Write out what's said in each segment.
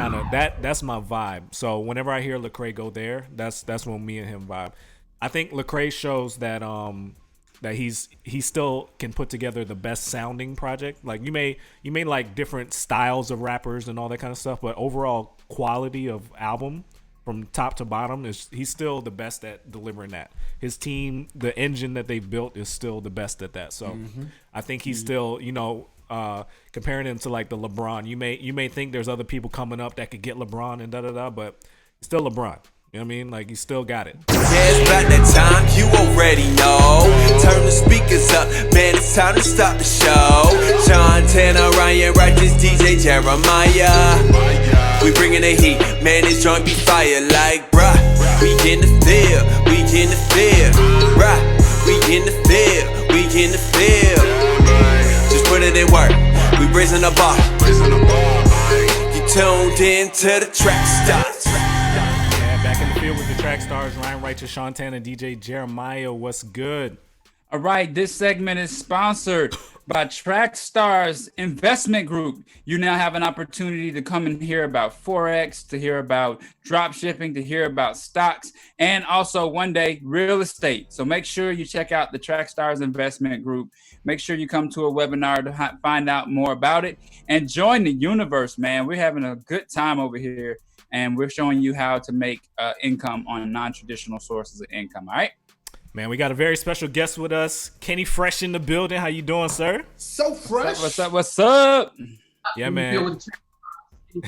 kind of that's my vibe. So whenever I hear Lecrae go there, that's when me and him vibe. I think Lecrae shows that that he still can put together the best sounding project. Like you may like different styles of rappers and all that kind of stuff, but overall quality of album from top to bottom he's still the best at delivering that. His team, the engine that they've built is still the best at that. So I think he's still, comparing him to like the LeBron. You may think there's other people coming up that could get LeBron and but still LeBron. You know what I mean? Like, he still got it. Yeah, it's about that time, you already know. Turn the speakers up, man, it's time to start the show. John Tanner, Ryan Righteous, DJ Jeremiah. We bringing the heat, man, this joint be fire. Like, bruh, we in the field, we in the field. Bruh, we in the field, we in the field. Just put it in work, we raising the bar. You tuned in to the Trackstarz. Back in the field with the Trackstarz, Ryan Righteous, Sean Tanner, DJ Jeremiah. What's good? All right, this segment is sponsored by Trackstarz Investment Group. You now have an opportunity to come and hear about Forex, to hear about drop shipping, to hear about stocks, and also one day real estate. So make sure you check out the Trackstarz Investment Group. Make sure you come to a webinar to find out more about it and join the universe, man. We're having a good time over here. And we're showing you how to make income on non-traditional sources of income. All right, man. We got a very special guest with us, Kenny Fresh in the building. How you doing, sir? So fresh. What's up? What's up? Yeah, man.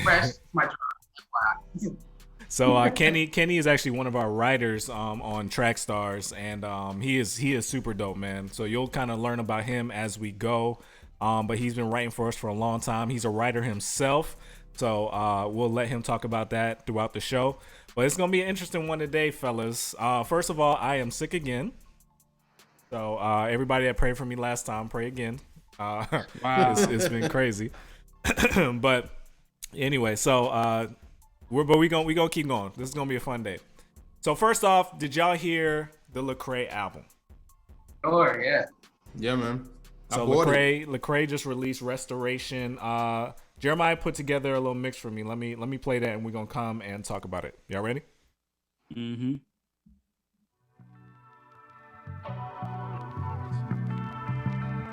Fresh. So Kenny is actually one of our writers on Trackstarz, and he is super dope, man. So you'll kind of learn about him as we go. But he's been writing for us for a long time. He's a writer himself. So we'll let him talk about that throughout the show. But it's going to be an interesting one today, fellas. First of all, I am sick again. So everybody that prayed for me last time, pray again. Wow. It's been crazy. But anyway, so we gonna keep going. This is going to be a fun day. So first off, did y'all hear the Lecrae album? Oh, yeah. Yeah, man. So Lecrae just released Restoration. Jeremiah put together a little mix for me. Let me play that, and we're gonna come and talk about it. Y'all ready? Mm-hmm.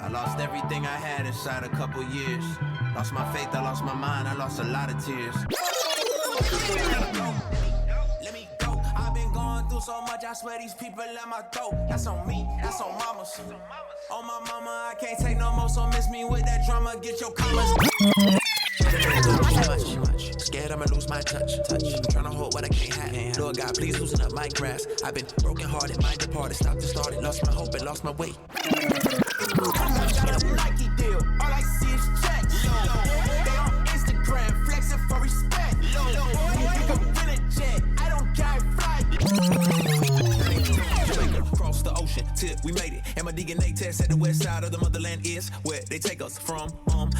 I lost everything I had inside a couple years. Lost my faith, I lost my mind, I lost a lot of tears. Let me go. I've been going through so much, I swear these people at my throat. That's on me, that's on mamas. On my mama, I can't take no more, so miss me with that drama. Get your commas. Much. Scared I'ma lose my touch. I'm trying to hold what I can't have. Lord God, please loosen up my grasp. I've been broken hearted, mind departed, stopped and started, lost my hope and lost my way. Nike deal, all I see is checks. They on Instagram, flexing for respect. You can win a jet, I don't care, fly. Cross the ocean till we made it. And my DNA test said the west side of the motherland is where they take us from.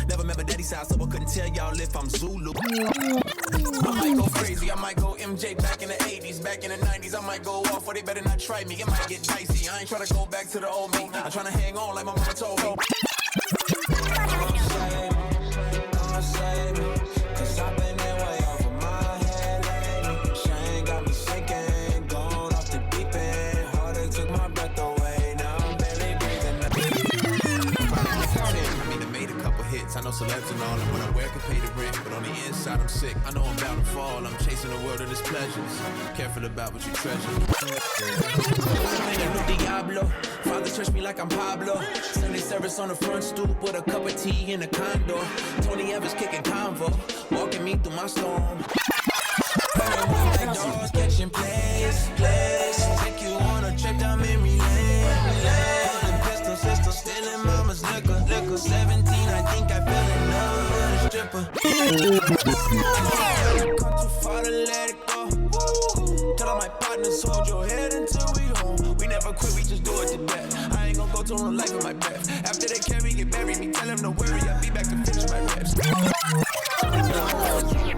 Never remember daddy's side, so I couldn't tell y'all if I'm Zulu. I might go crazy, I might go MJ back in the 80s, back in the 90s. I might go off, or they better not try me. It might get dicey. I ain't trying to go back to the old me. I'm trying to hang on like my mama told me. Cause I've been that way over my head. Shame got me sinking, going off the deep end. Heartache took my breath away, now I'm barely breathing. I mean, I made a couple hits. I know celebs and all, and when I wear can pay the rent. But on the inside, I'm sick. I know I'm bound to fall. I'm chasing the world of its pleasures. Careful about what you treasure. I'm a new Diablo. Father touched me like I'm Pablo. Sunday service on the front stoop with a cup of tea in a condo. Tony Evans kicking convo, walking me through my storm. Like dogs catching plays. Take you on a trip down memory lane. Pistol sister stealing mama's liquor. 17, I think I fell in love with a stripper. Come too far to let it go. Tell all my partners, hold your head until we home. We never quit, we just do it to death. I ain't gonna go to no life in my breath. After they carry it, bury me, tell them no worry, I'll be back to finish my reps.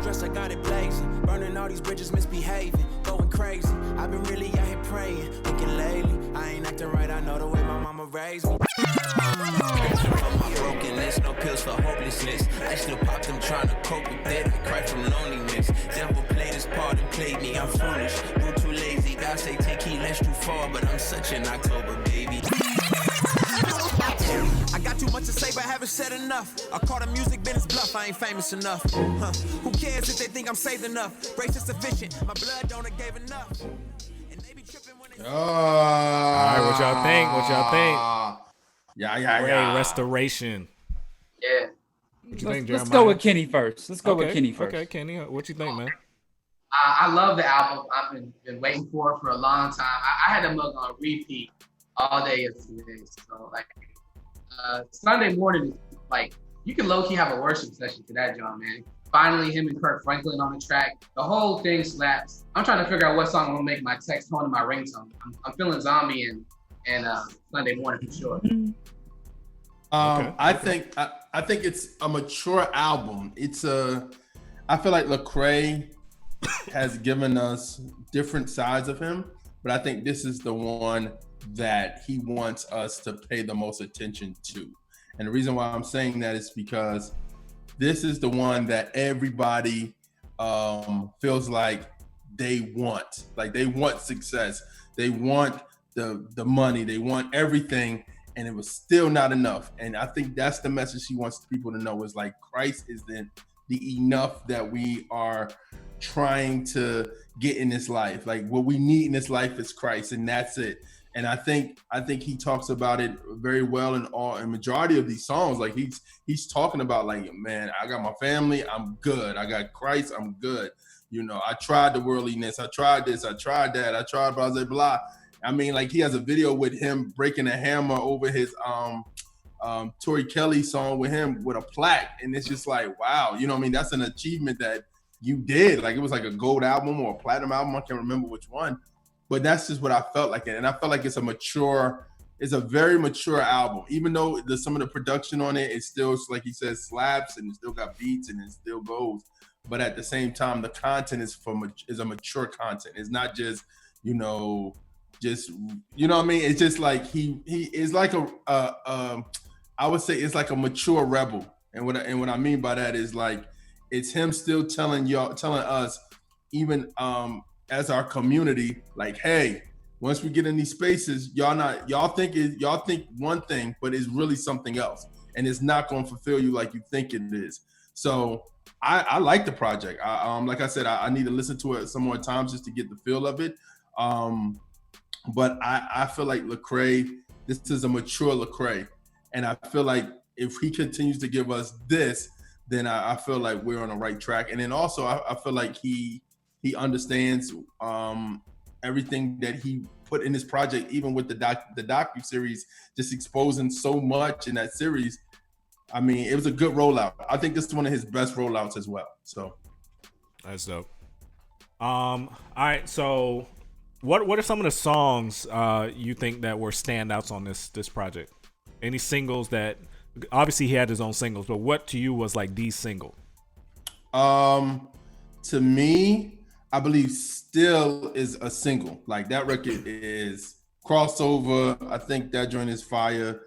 Dress, I got it blazing. Burning all these bridges, misbehaving. Going crazy. I've been really out here praying, looking lately. I ain't acting right, I know the way my mama raised me. From my brokenness, no pills for hopelessness. I still pop them trying to cope with it. I cry from loneliness. Devil played his part and played me. I'm foolish, grew too lazy. God say take heed less too far, but I'm such an October baby. I got too much to say, but haven't said enough. I call the music business bluff. I ain't famous enough. Who cares if they think I'm saved enough? Grace is sufficient. My blood donor gave enough. And they be tripping when they. All right, what y'all think? What y'all think? Yeah. Restoration. Yeah. What you think, Jeremiah? Let's go with Kenny first. Okay, Kenny, what you think, man? I love the album. I've been waiting for it for a long time. I had the mug on repeat all day yesterday. So like Sunday morning, like you can low key have a worship session to that, John, man. Finally, him and Kirk Franklin on the track. The whole thing slaps. I'm trying to figure out what song I'm gonna make my text tone and my ringtone. I'm feeling Zombie and Sunday morning for sure. I think it's a mature album. I feel like Lecrae has given us different sides of him, but I think this is the one that he wants us to pay the most attention to. And the reason why I'm saying that is because this is the one that everybody feels like they want. Like they want success. They want the money. They want everything. And it was still not enough. And I think that's the message he wants people to know is like Christ isn't the enough that we are trying to get in this life. Like what we need in this life is Christ, and that's it. And I think he talks about it very well in majority of these songs. Like he's talking about like, man, I got my family, I'm good. I got Christ, I'm good. You know, I tried the worldliness, I tried this, I tried that, I tried blah blah blah. I mean, like he has a video with him breaking a hammer over his Tori Kelly song with him with a plaque, and it's just like, wow, you know what I mean? That's an achievement that you did. Like it was like a gold album or a platinum album, I can't remember which one, but that's just what I felt like. And I felt like it's a very mature album, even though some of the production on it is still, like he says, slaps and it still got beats and it still goes. But at the same time, the content is a mature content. It's not just, you know what I mean? It's just like he is like I would say it's like a mature rebel. And what I mean by that is like it's him still telling us, even as our community, like, hey, once we get in these spaces, y'all think one thing, but it's really something else, and it's not going to fulfill you like you think it is. So I like the project. Like I said, I need to listen to it some more times just to get the feel of it. But I feel like Lecrae, this is a mature Lecrae, and I feel like if he continues to give us this, then I feel like we're on the right track. And then also I feel like he understands everything that he put in this project, even with the docu-series, just exposing so much in that series. I mean, it was a good rollout. I think this is one of his best rollouts as well. So that's dope. All right, so what are some of the songs you think that were standouts on this project? Any singles that, obviously he had his own singles, but what to you was like the single? To me, I believe Still is a single. Like that record is crossover. I think that joint is fire.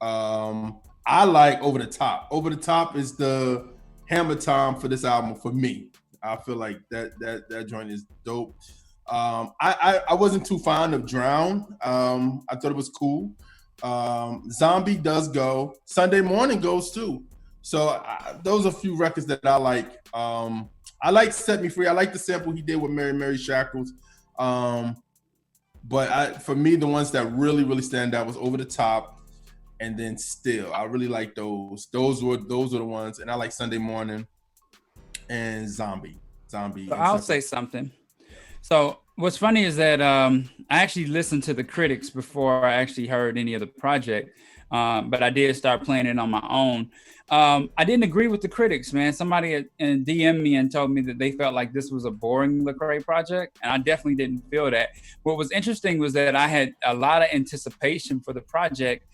I like Over the Top. Over the Top is the hammer time for this album for me. I feel like that joint is dope. I wasn't too fond of Drown. I thought it was cool. Zombie does go. Sunday Morning goes too. So those are a few records that I like. I like Set Me Free. I like the sample he did with Mary Shackles. But for me, the ones that really, really stand out was Over the Top and then Still. I really like those. Those were the ones. And I like Sunday Morning and Zombie. So I'll say something. So what's funny is that I actually listened to the critics before I actually heard any of the project, but I did start playing it on my own. I didn't agree with the critics, man. Somebody DM'd me and told me that they felt like this was a boring Lecrae project, and I definitely didn't feel that. What was interesting was that I had a lot of anticipation for the project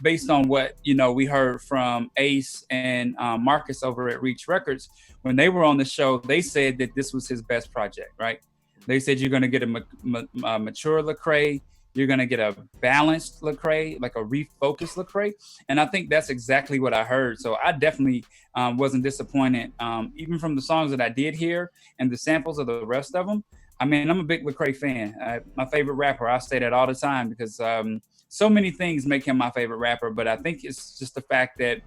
based on what we heard from Ace and Marcus over at Reach Records. When they were on the show, they said that this was his best project, right? They said you're going to get a mature Lecrae. You're going to get a balanced Lecrae, like a refocused Lecrae. And I think that's exactly what I heard. So I definitely wasn't disappointed, even from the songs that I did hear and the samples of the rest of them. I mean, I'm a big Lecrae fan. My favorite rapper. I say that all the time because so many things make him my favorite rapper. But I think it's just the fact that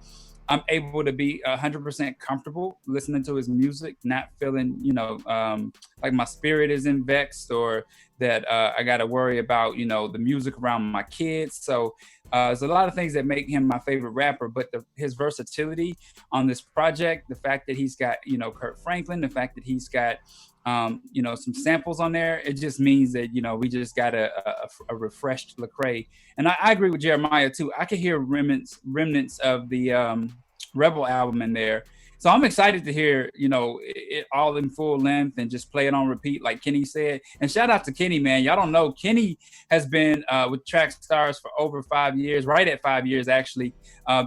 I'm able to be 100% comfortable listening to his music, not feeling, like my spirit is vexed or that I got to worry about, the music around my kids. So there's a lot of things that make him my favorite rapper, but his versatility on this project, the fact that he's got, Kurt Franklin, the fact that he's got, some samples on there, it just means that, we just got a refreshed Lecrae. And I agree with Jeremiah too. I could hear remnants of the Rebel album in there. So I'm excited to hear, it all in full length and just play it on repeat, like Kenny said. And shout out to Kenny, man. Y'all don't know, Kenny has been with Trackstarz for over 5 years, right at 5 years, actually,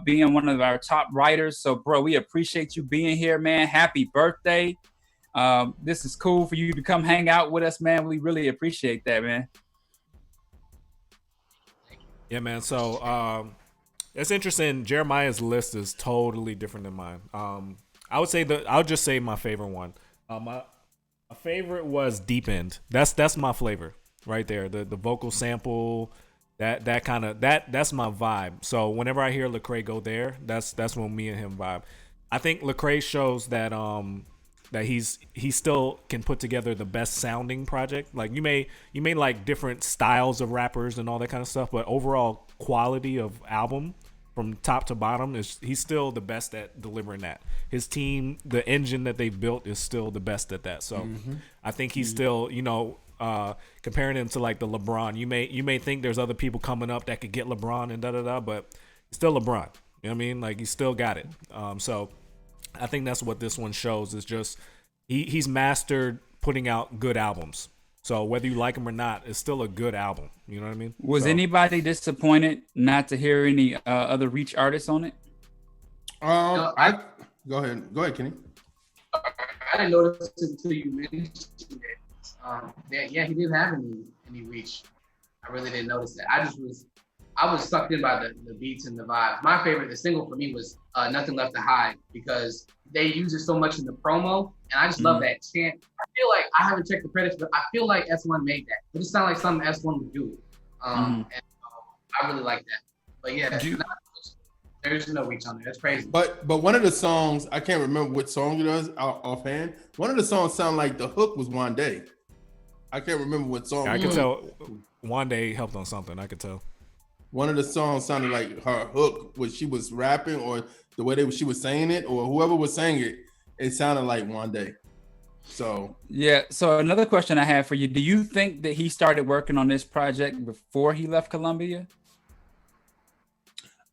being one of our top writers. So, bro, we appreciate you being here, man. Happy birthday. This is cool for you to come hang out with us, man. We really appreciate that, man. Yeah, man. So it's interesting. Jeremiah's list is totally different than mine. I would say I'll just say my favorite one. My favorite was Deep End. That's my flavor right there. The vocal sample, that's my vibe. So whenever I hear Lecrae go there, that's when me and him vibe. I think Lecrae shows that that he still can put together the best sounding project. Like you may like different styles of rappers and all that kind of stuff, but overall quality of album from top to bottom he's still the best at delivering that. His team, the engine that they've built is still the best at that. So I think he's still, comparing him to like the LeBron. You may think there's other people coming up that could get LeBron and but it's still LeBron. You know what I mean? Like he's still got it. So I think that's what this one shows is just he's mastered putting out good albums. So whether you like him or not, it's still a good album. You know what I mean? Was anybody disappointed not to hear any other Reach artists on it? Go ahead, Kenny. I didn't notice it until you mentioned it. He didn't have any Reach. I really didn't notice that. I was sucked in by the beats and the vibes. My favorite, the single for me was Nothing Left to Hide because they use it so much in the promo, and I just love that chant. I feel like, I haven't checked the credits, but I feel like S1 made that. It just sounds like something S1 would do. And I really like that. But yeah, there's no Reach on there. That's crazy. But one of the songs, I can't remember what song it was offhand. One of the songs sounded like the hook was One Day. I can't remember what song. I could tell One Day helped on something. I could tell. One of the songs sounded like her hook when she was rapping, or the way she was saying it, or whoever was saying it, it sounded like One Day. So yeah. So another question I have for you: do you think that he started working on this project before he left Columbia?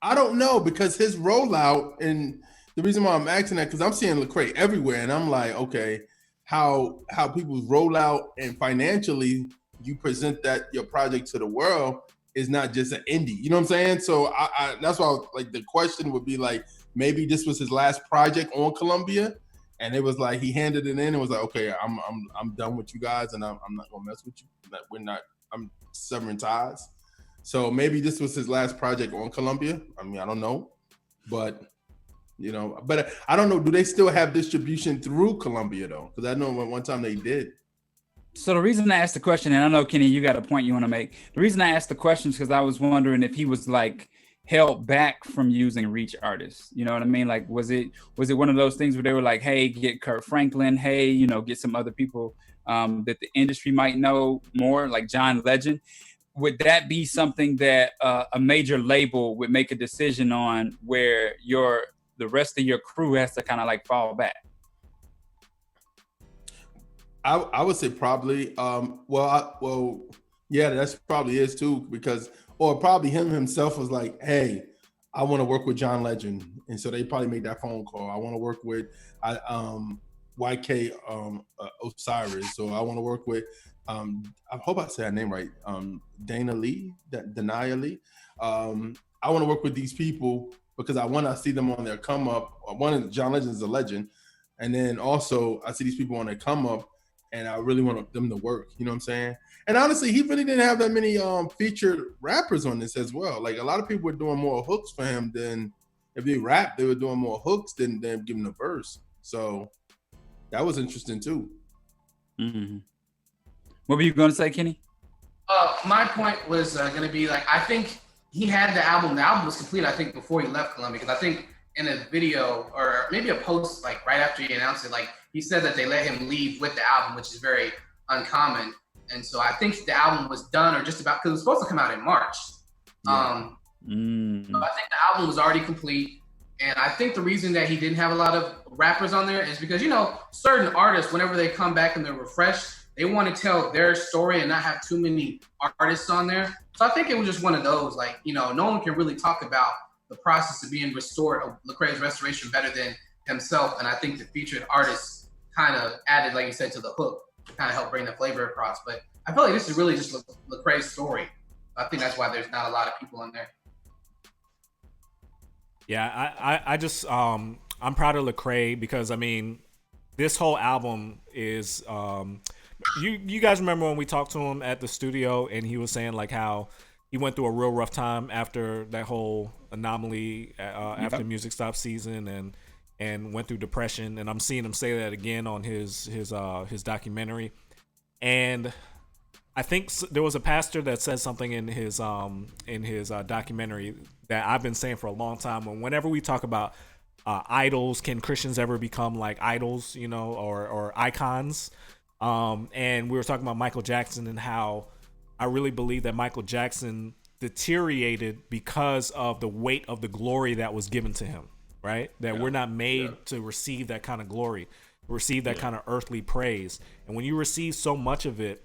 I don't know, because his rollout, and the reason why I'm asking that because I'm seeing Lecrae everywhere, and I'm like, okay, how people's rollout and financially you present that your project to the world is not just an indie, you know what I'm saying? So I that's why like the question would be like, maybe this was his last project on Columbia, and it was like he handed it in and was like, okay, I'm done with you guys, and I'm not gonna mess with you. I'm severing ties. So maybe this was his last project on Columbia. I mean, I don't know, but but I don't know. Do they still have distribution through Columbia though? Because I know one time they did. So the reason I asked the question, and I know, Kenny, you got a point you want to make. The reason I asked the question is because I was wondering if he was like held back from using Reach artists. You know what I mean? Like, was it one of those things where they were like, hey, get Kurt Franklin, hey, get some other people that the industry might know more, like John Legend. Would that be something that a major label would make a decision on where the rest of your crew has to kind of like fall back? I would say probably. Yeah, that's probably is too, because, or probably him himself was like, hey, I want to work with John Legend, and so they probably made that phone call. I want to work with YK Osiris, so I want to work with. I hope I say her name right. Dania Lee. I want to work with these people because I want to see them on their come up. One, John Legend is a legend, and then also I see these people on their come up. and I really want them to work. You know what I'm saying? And honestly, he really didn't have that many featured rappers on this as well. Like a lot of people were doing more hooks for him than if they rap, they were doing more hooks than giving a verse. So that was interesting too. Mm-hmm. What were you going to say, Kenny? My point was going to be like, I think he had the album. The album was complete, I think, before he left Columbia, because I think in a video or maybe a post like right after he announced it, like he said that they let him leave with the album, which is very uncommon. And so I think the album was done or just about, because it was supposed to come out in March. Yeah. So I think the album was already complete. And I think the reason that he didn't have a lot of rappers on there is because, you know, certain artists, whenever they come back and they're refreshed, they want to tell their story and not have too many artists on there. So I think it was just one of those, like, you know, no one can really talk about the process of being restored, of Lecrae's restoration, better than himself. And I think the featured artists kind of added, like you said, to the hook, kind of help bring the flavor across. But I feel like this is really just Lecrae's story. I think that's why there's not a lot of people on there. Yeah, I just I'm proud of Lecrae because I mean, this whole album is you guys remember when we talked to him at the studio and he was saying like how he went through a real rough time after that whole anomaly after Music Stop season and went through depression, and I'm seeing him say that again on his documentary. And I think there was a pastor that said something in his documentary that I've been saying for a long time. And whenever we talk about idols, can Christians ever become like idols, you know, or icons? And we were talking about Michael Jackson and how I really believe that Michael Jackson deteriorated because of the weight of the glory that was given to him, right? That we're not made to receive that kind of glory, receive that kind of earthly praise. And when you receive so much of it,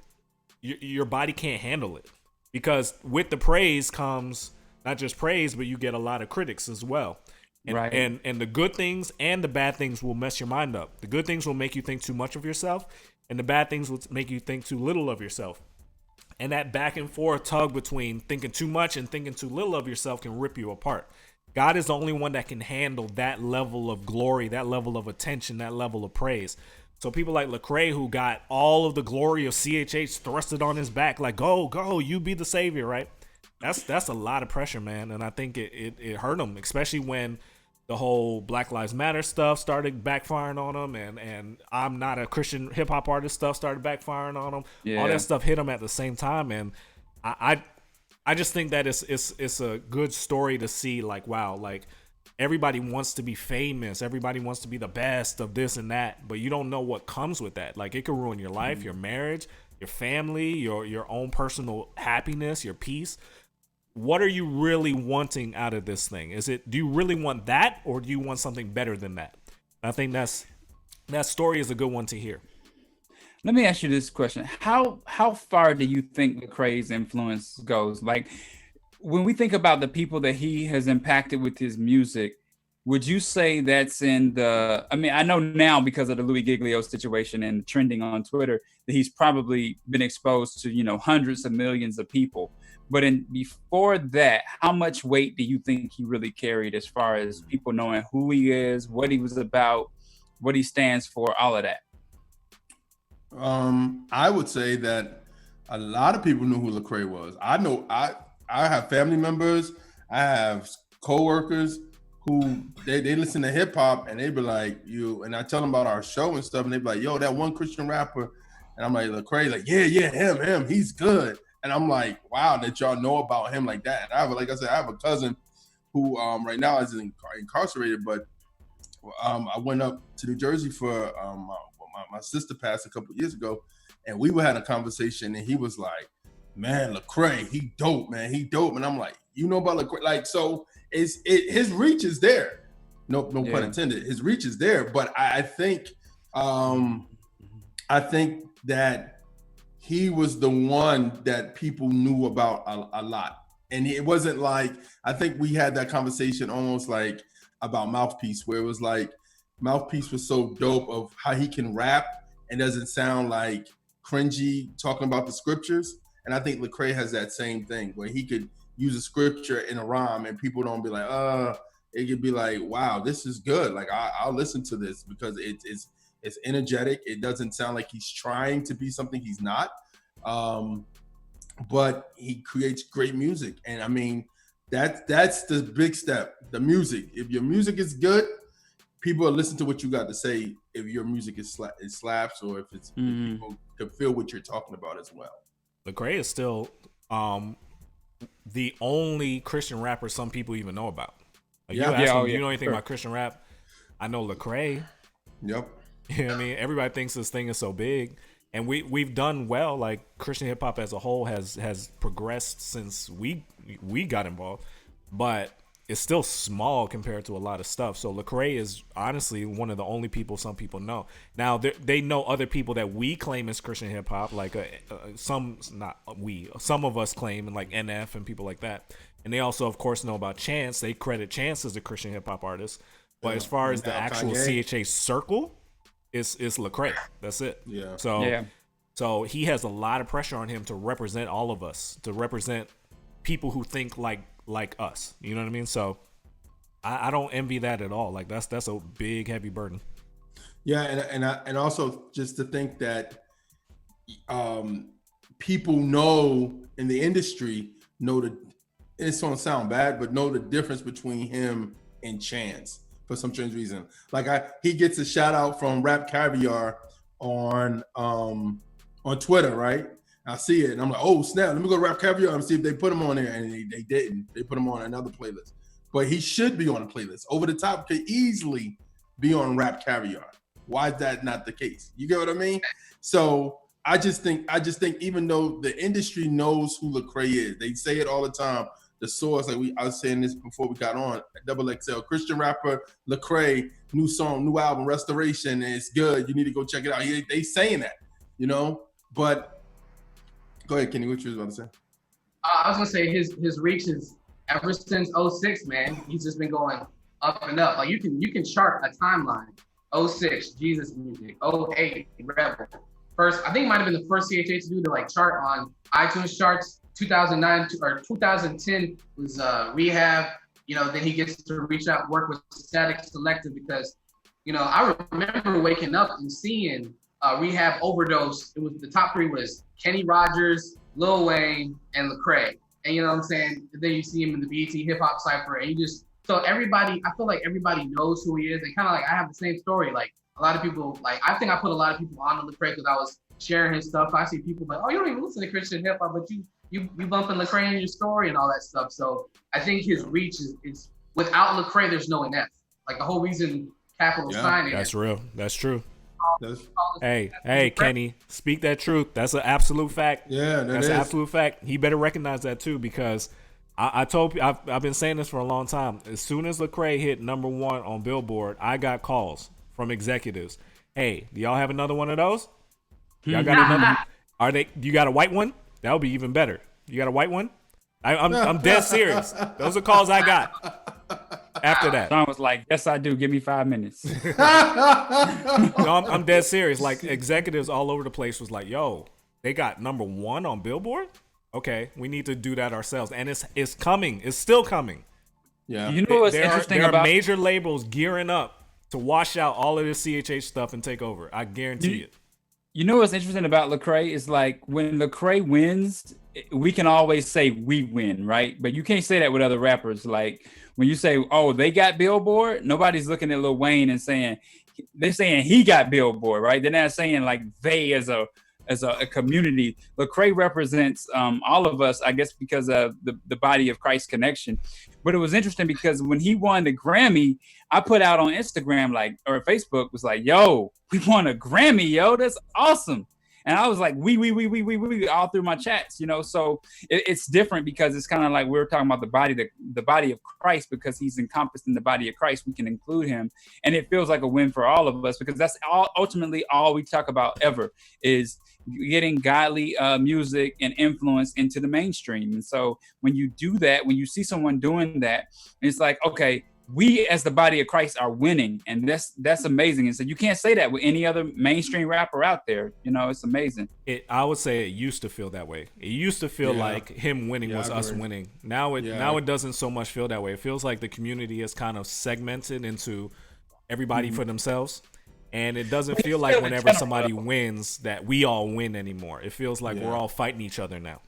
your body can't handle it, because with the praise comes not just praise, but you get a lot of critics as well. And, right. And the good things and the bad things will mess your mind up. The good things will make you think too much of yourself, and the bad things will make you think too little of yourself. And that back and forth tug between thinking too much and thinking too little of yourself can rip you apart. God is the only one that can handle that level of glory, that level of attention, that level of praise. So people like Lecrae, who got all of the glory of CHH thrusted on his back, like, go, you be the savior, right? That's a lot of pressure, man. And I think it hurt him, especially when the whole Black Lives Matter stuff started backfiring on him, and I'm not a Christian hip hop artist stuff started backfiring on him. Yeah. All that stuff hit him at the same time, and I just think that it's a good story to see, like, wow, like everybody wants to be famous, everybody wants to be the best of this and that, but you don't know what comes with that. Like, it could ruin your life, your marriage, your family, your own personal happiness, your peace. What are you really wanting out of this thing? Do you really want that, or do you want something better than that? I think that story is a good one to hear. Let me ask you this question. How far do you think Lecrae's influence goes? Like, when we think about the people that he has impacted with his music, would you say that's in the, I mean, I know now because of the Louis Giglio situation and trending on Twitter that he's probably been exposed to, you know, hundreds of millions of people. But before that, how much weight do you think he really carried as far as people knowing who he is, what he was about, what he stands for, all of that? I would say that a lot of people knew who Lecrae was. I know I have family members, I have coworkers who they listen to hip hop and they be like, and I tell them about our show and stuff, and they be like, yo, that one Christian rapper, and I'm like, Lecrae, like, yeah, him, he's good. And I'm like, wow, that y'all know about him like that. And like I said, I have a cousin who right now is incarcerated, but I went up to New Jersey for my sister passed a couple years ago, and we were having a conversation, and he was like, man, Lecrae, he dope, man, he dope. And I'm like, you know about Lecrae? Like, so his reach is there. No pun intended. His reach is there, but I think that he was the one that people knew about a lot. And it wasn't like, I think we had that conversation almost like about Mouthpiece, where it was like, Mouthpiece was so dope of how he can rap and doesn't sound like cringy talking about the scriptures. And I think Lecrae has that same thing where he could use a scripture in a rhyme and people don't be like, it could be like, wow, this is good. Like, I'll listen to this because It's energetic. It doesn't sound like he's trying to be something he's not. But he creates great music. And I mean, that's the big step, the music. If your music is good, people will listen to what you got to say. If your music is slaps, or if it's if people can feel what you're talking about as well. Lecrae is still the only Christian rapper some people even know about. Like, you ask them, do you know anything about Christian rap? I know Lecrae. Yep. You know what I mean? Everybody thinks this thing is so big. And we've done well. Like, Christian hip hop as a whole has progressed since we got involved, but it's still small compared to a lot of stuff. So Lecrae is honestly one of the only people some people know. Now they know other people that we claim as Christian hip hop, like some of us claim, and like NF and people like that. And they also, of course, know about Chance. They credit Chance as a Christian hip hop artist. But as far as the actual CHA circle, it's Lecrae. That's it. Yeah. So he has a lot of pressure on him to represent all of us, to represent people who think like us. You know what I mean? So I don't envy that at all. Like, that's a big, heavy burden. Yeah, and also just to think that people know in the industry it's gonna sound bad, but know the difference between him and Chance for some strange reason. Like he gets a shout out from Rap Caviar on Twitter, right? I see it and I'm like, oh snap, let me go to Rap Caviar and see if they put him on there, and they didn't. They put him on another playlist. But he should be on a playlist. Over the Top could easily be on Rap Caviar. Why is that not the case? You get what I mean? So I just think even though the industry knows who Lecrae is, they say it all the time. The source, I was saying this before we got on, XXL, Christian rapper Lecrae, new song, new album, Restoration, and it's good. You need to go check it out. They saying that, you know. But go ahead, Kenny. What you was about to say? I was gonna say his reach is ever since 06, man. He's just been going up and up. Like you can chart a timeline. 06, Jesus Music. 08, Rebel. First, I think it might have been the first CHA to do the like chart on iTunes charts. 2009 or 2010 was Rehab. You know, then he gets to reach out, work with Static Selective because, you know, I remember waking up and seeing Rehab Overdose. It was the top three was Kenny Rogers, Lil Wayne, and Lecrae. And you know what I'm saying? And then you see him in the BET Hip Hop Cypher, and so everybody, I feel like everybody knows who he is. And kind of like I have the same story. Like a lot of people, like I think I put a lot of people on Lecrae because I was sharing his stuff. I see people like, oh, you don't even listen to Christian hip hop, but you bumping Lecrae in your story and all that stuff. So I think his reach is without Lecrae, there's no NF. Like the whole reason Capital signed it. That's real. That's true. Hey, Kenny, speak that truth. That's an absolute fact. Yeah, that's an absolute fact. He better recognize that too, because I've been saying this for a long time. As soon as Lecrae hit #1 on Billboard, I got calls from executives. Hey, do y'all have another one of those? Y'all got another? You got a white one? That would be even better. You got a white one? I'm dead serious. Those are calls I got after that. Sean was like, yes, I do. Give me 5 minutes. No, I'm dead serious. Like, executives all over the place was like, yo, they got #1 on Billboard? Okay, we need to do that ourselves. And it's coming. It's still coming. Yeah. You know what's interesting there about... are major labels gearing up to wash out all of this CHH stuff and take over. I guarantee it. You know what's interesting about Lecrae is like when Lecrae wins, we can always say we win, right? But you can't say that with other rappers. Like when you say, oh, they got Billboard, nobody's looking at Lil Wayne and saying, they're saying he got Billboard, right? They're not saying like they as a community. Lecrae represents all of us, I guess, because of the body of Christ connection. But it was interesting because when he won the Grammy, I put out on Instagram or Facebook was like, yo, we won a Grammy, yo, that's awesome. And I was like, we all through my chats, you know. So it's different because it's kind of like we were talking about the body of Christ, because he's encompassed in the body of Christ. We can include him, and it feels like a win for all of us because that's ultimately all we talk about ever is getting godly music and influence into the mainstream. And so when you do that, when you see someone doing that, it's like, okay, we as the body of Christ are winning, and that's amazing. And so you can't say that with any other mainstream rapper out there. You know, it's amazing. I would say it used to feel that way. It used to feel like him winning was us winning. Now it doesn't so much feel that way. It feels like the community is kind of segmented into everybody for themselves. And it doesn't feel like whenever somebody wins that we all win anymore. It feels like we're all fighting each other now.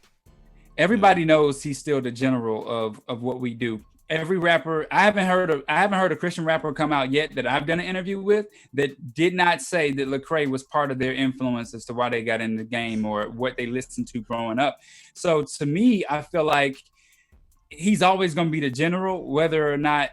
Everybody knows he's still the general of what we do. Every rapper, I haven't heard a Christian rapper come out yet that I've done an interview with that did not say that Lecrae was part of their influence as to why they got in the game or what they listened to growing up. So to me, I feel like he's always going to be the general, whether or not,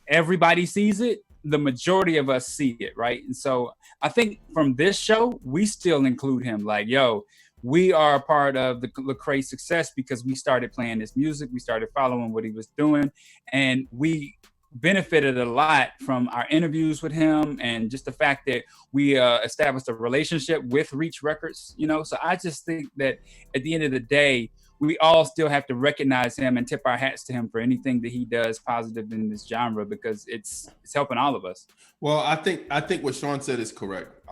everybody sees it. The majority of us see it, right? And so I think from this show, we still include him. Like, yo, we are a part of the Lecrae success because we started playing this music. We started following what he was doing. And we benefited a lot from our interviews with him and just the fact that we established a relationship with Reach Records, So I just think that at the end of the day, we all still have to recognize him and tip our hats to him for anything that he does positive in this genre because it's helping all of us. Well, I think what Sean said is correct.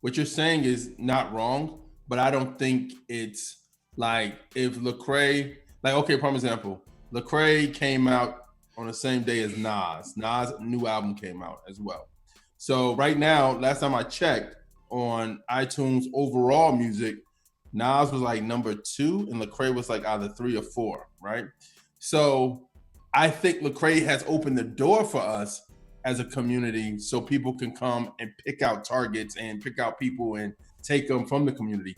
What you're saying is not wrong, but I don't think it's like if Lecrae, prime example, Lecrae came out on the same day as Nas. Nas' new album came out as well. So right now, last time I checked on iTunes overall music, Nas was like number 2 and Lecrae was like either 3 or 4, right? So I think Lecrae has opened the door for us as a community so people can come and pick out targets and pick out people and take them from the community.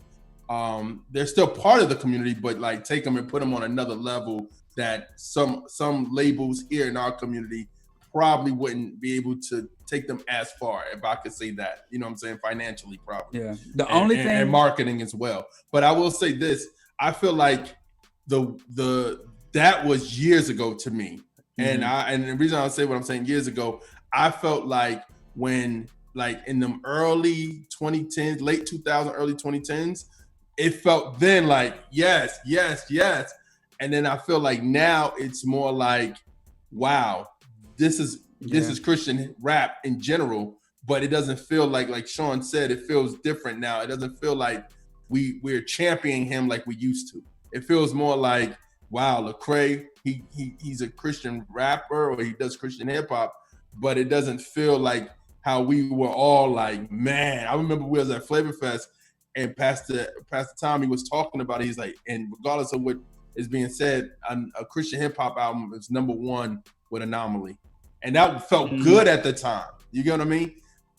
They're still part of the community, but like take them and put them on another level that some labels here in our community probably wouldn't be able to take them as far, if I could say that, you know what I'm saying, financially probably. Yeah. The only thing and marketing as well. But I will say this, I feel like that was years ago to me. Mm-hmm. And the reason I say what I'm saying years ago, I felt like when like in the early 2010s, late 2000, early 2010s, it felt then like yes. And then I feel like now it's more like, wow, this is Christian rap in general, but it doesn't feel like Sean said, it feels different now. It doesn't feel like we're championing him like we used to. It feels more like, wow, Lecrae, he's a Christian rapper or he does Christian hip hop, but it doesn't feel like how we were all like, man. I remember we was at Flavor Fest and Pastor Tommy was talking about it. He's like, and regardless of what is being said, a Christian hip hop album is number 1 with Anomaly. And that felt good at the time. You get what I mean?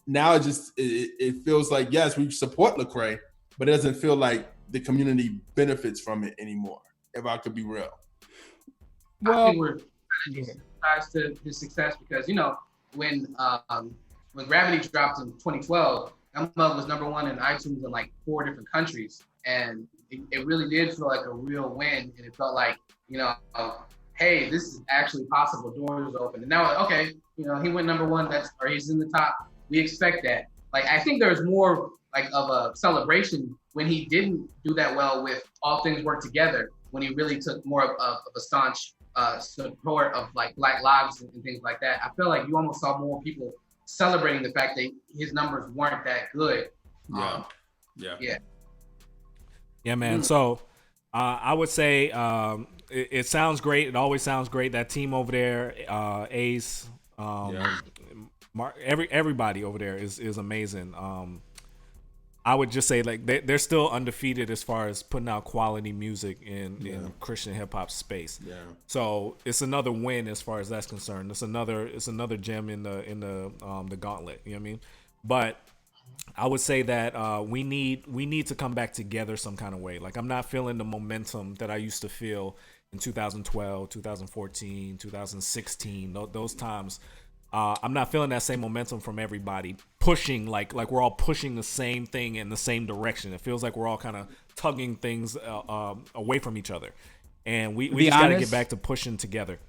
Now it feels like, yes, we support Lecrae, but it doesn't feel like the community benefits from it anymore, if I could be real. Well, I think we're surprised to his success because, when Gravity dropped in 2012, that mug was number 1 in iTunes in like 4 different countries. And it really did feel like a real win. And it felt like, hey, this is actually possible. Doors open. And now, okay, he went number 1. Or he's in the top. We expect that. Like, I think there's more like of a celebration when he didn't do that well with All Things Work Together, when he really took more of a staunch support of like Black Lives and things like that. I feel like you almost saw more people celebrating the fact that his numbers weren't that good. Yeah, man. So I would say it sounds great. It always sounds great. That team over there, Ace, everybody over there is amazing. I would just say like they're still undefeated as far as putting out quality music in Christian hip hop space. Yeah. So it's another win as far as that's concerned. It's another gem in the gauntlet. You know what I mean? But I would say that we need to come back together some kind of way. Like I'm not feeling the momentum that I used to feel in 2012, 2014, 2016. Those times. I'm not feeling that same momentum from everybody pushing like we're all pushing the same thing in the same direction. It feels like we're all kind of tugging things away from each other, and we just got to get back to pushing together.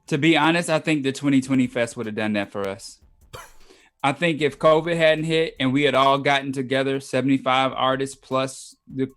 To be honest, I think the 2020 Fest would have done that for us. I think if COVID hadn't hit and we had all gotten together, 75 artists plus the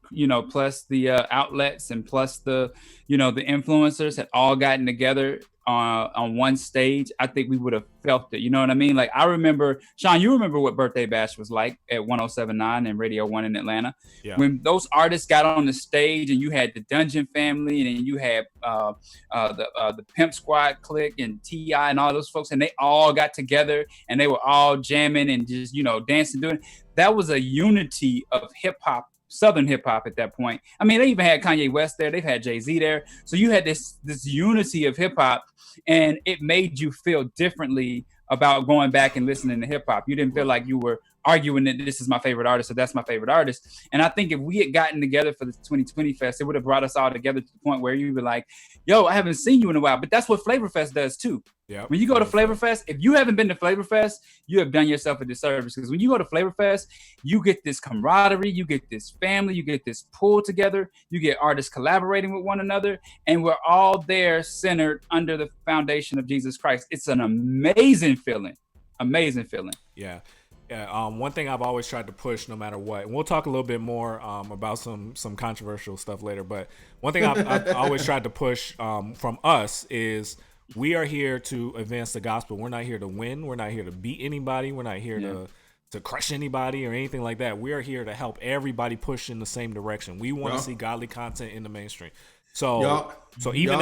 outlets and plus the the influencers had all gotten together on one stage, I think we would have felt it. You know what I mean? Like I remember, Sean, you remember what Birthday Bash was like at 107.9 and Radio 1 in Atlanta. Yeah. When those artists got on the stage and you had the Dungeon Family and then you had the Pimp Squad clique and T.I. and all those folks, and they all got together and they were all jamming and just, you know, dancing, doing. That was a unity of hip hop. Southern hip hop at that point. I mean, they even had Kanye West there. They've had Jay-Z there. So you had this unity of hip hop, and it made you feel differently about going back and listening to hip hop. You didn't feel like you were arguing that this is my favorite artist or that's my favorite artist. And I think if we had gotten together for the 2020 Fest, it would have brought us all together to the point where you were like, yo, I haven't seen you in a while. But that's what Flavor Fest does too. Yeah. When you go to Flavor Fest, if you haven't been to Flavor Fest, you have done yourself a disservice, because when you go to Flavor Fest, you get this camaraderie, you get this family, you get this pull together, you get artists collaborating with one another, and we're all there centered under the foundation of Jesus Christ. It's an amazing feeling. Amazing feeling. Yeah. Yeah, one thing I've always tried to push, no matter what, and we'll talk a little bit more about some controversial stuff later, but one thing I've always tried to push from us is we are here to advance the gospel. We're not here to win. We're not here to beat anybody. We're not here to crush anybody or anything like that. We are here to help everybody push in the same direction. We want to see godly content in the mainstream. So even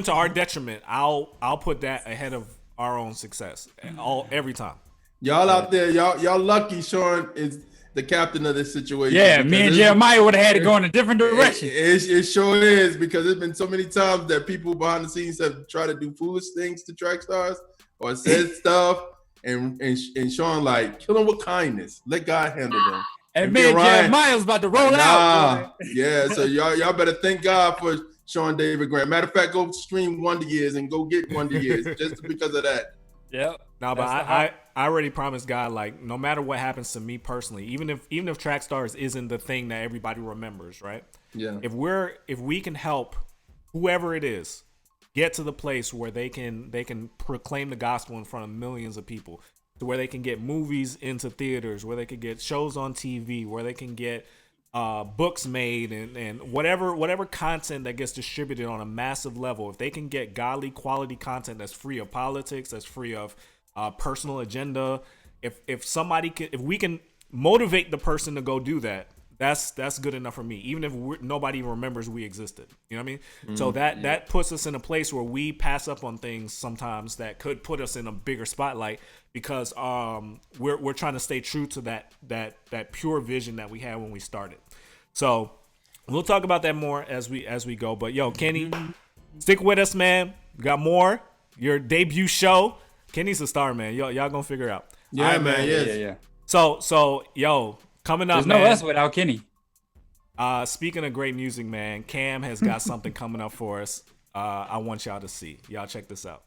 to our detriment, I'll put that ahead of our own success every time. Y'all out there, y'all lucky Sean is the captain of this situation. Yeah, me and Jeremiah would have had to go in a different direction. It sure is, because there's been so many times that people behind the scenes have tried to do foolish things to Trackstarz or said stuff, and Sean like, kill them with kindness. Let God handle them. And me and Jeremiah was about to roll out. Yeah, so y'all better thank God for Sean David Grant. Matter of fact, go stream Wonder Years and go get Wonder Years just because of that. Yep. No, but I already promised God, like, no matter what happens to me personally, even if Trackstarz isn't the thing that everybody remembers, right? Yeah. If we can help whoever it is get to the place where they can proclaim the gospel in front of millions of people, to where they can get movies into theaters, where they can get shows on TV, where they can get books made and whatever content that gets distributed on a massive level, if they can get godly quality content that's free of politics, that's free of personal agenda, if we can motivate the person to go do that, that's good enough for me, even if nobody remembers we existed. You know what I mean? So that puts us in a place where we pass up on things sometimes that could put us in a bigger spotlight, because we're trying to stay true to that pure vision that we had when we started. So we'll talk about that more as we go. But yo, Kenny, stick with us, man. We got more. Your debut show. Kenny's a star, man. Y'all gonna figure it out. Yeah, right, man. Yes. Yeah. So yo, coming up, there's man. no us without Kenny. Speaking of great music, man, Cam has got something coming up for us. I want y'all to see. Y'all check this out.